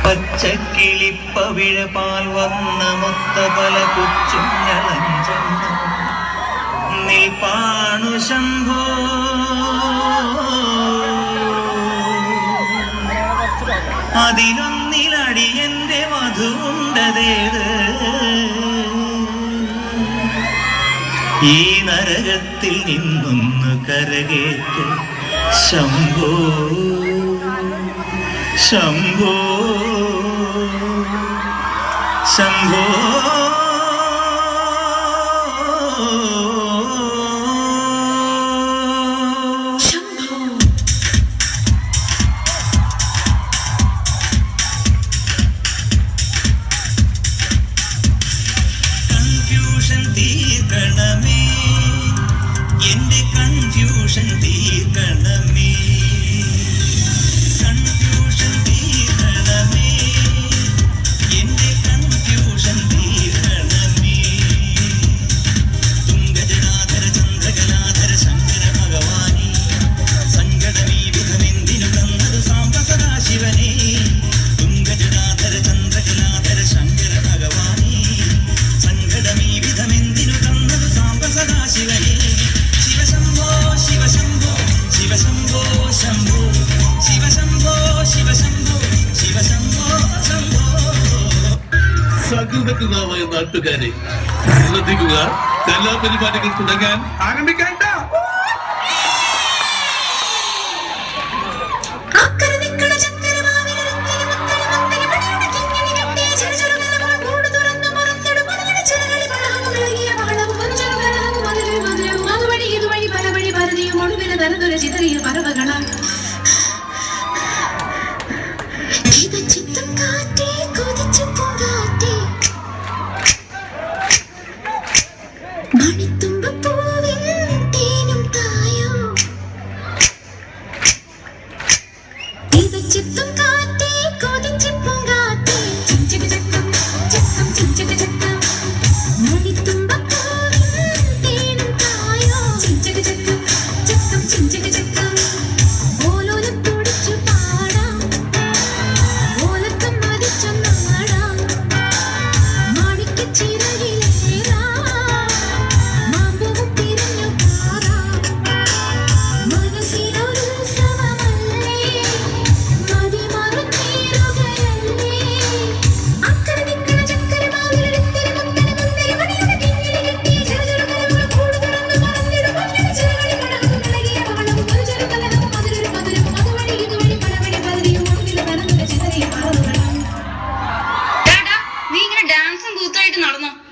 പച്ചക്കിളിപ്പവിഴപാൽ വന്ന മൊത്ത പല കൊച്ചുങ്ങളഞ്ചെണ്ണം നിൽപ്പാണു ശംഭോ. അതിലൊന്നിലടിയന്റെ മധുണ്ടതേത് ഈ നരകത്തിൽ നിന്നൊന്ന് കരകേറ്റ് ശംഭോ ശംഭോ ശംഭോ. കൺഫ്യൂഷൻ തീർക്കണമേ, എന്റെ കൺഫ്യൂഷൻ തീർക്കണമേ, കൺഫ്യൂഷൻ തീർക്കണമേ, എന്റെ കൺഫ്യൂഷൻ തീർക്കണമേ. തുംഗജടാധര ചന്ദ്രകലാധര ശങ്കര ഭഗവാനേ, സങ്കടമീ വിധമെന്തിനു തന്നതു സാംബ സദാശിവനേ. തുംഗജടാധര ചന്ദ്രകലാധര ശങ്കര ഭഗവാനേ, സങ്കടമീ വിധമെന്തിനു തന്നതു സാംബ സദാശിവനേ. ശിവശംഭോ ശിവശംഭോ ശിവശംഭോ ശംഭോ ശിവശംഭോ ശിവശംഭോ ശിവശംഭോ ശംഭോ. സകൃതകൃതമായ നാട്ടുകാരെ ശ്രദ്ധിക്കുക, കലാപരിപാടികൾ തുടങ്ങാൻ ആരംഭിക്കാൻ.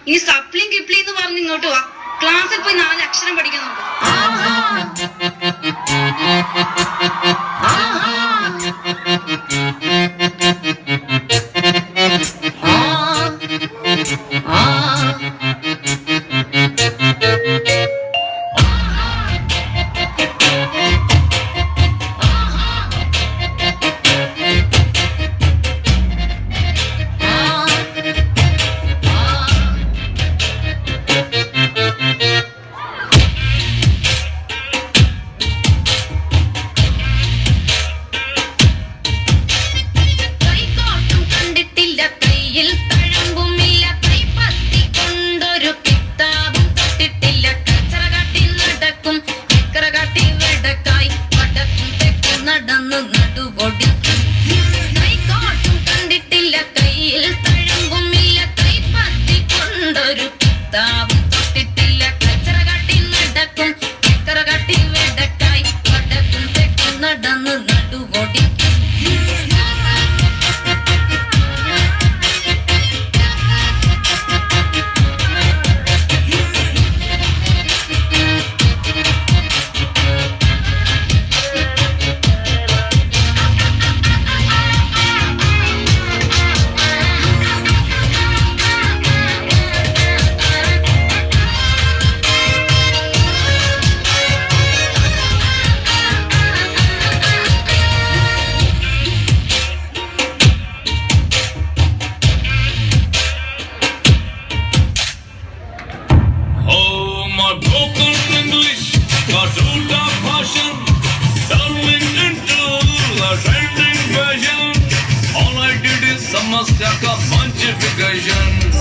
ഇനി സപ്ലിയും കിപ്ലിയും എന്ന് പറഞ്ഞ് ഇങ്ങോട്ട് വാ. ക്ലാസ്സിൽ പോയി 4 അക്ഷരം പഠിക്കാൻ നോക്കും. समस्या का मंचिफिकेशन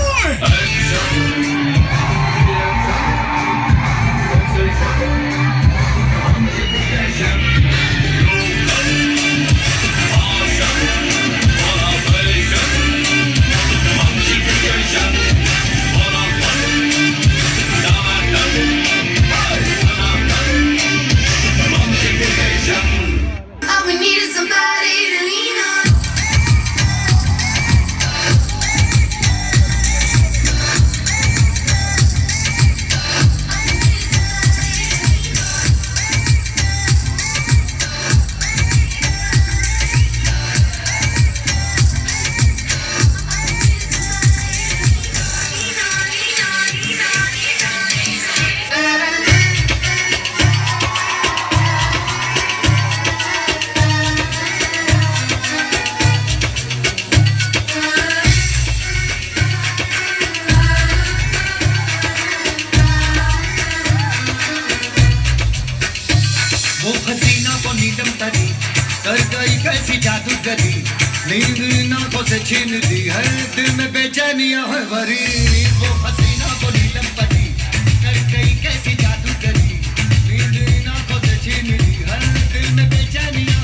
All we need is somebody to lean on. वो हसीना को नीलम तरी कर गई कैसी जादूगरी नींद इन आंखों से छीन ली है दिल में बेचैनियां है भरी वो हसीना को नीलम तरी कर गई कैसी जादूगरी नींद इन आंखों से छीन ली है दिल में बेचैनियां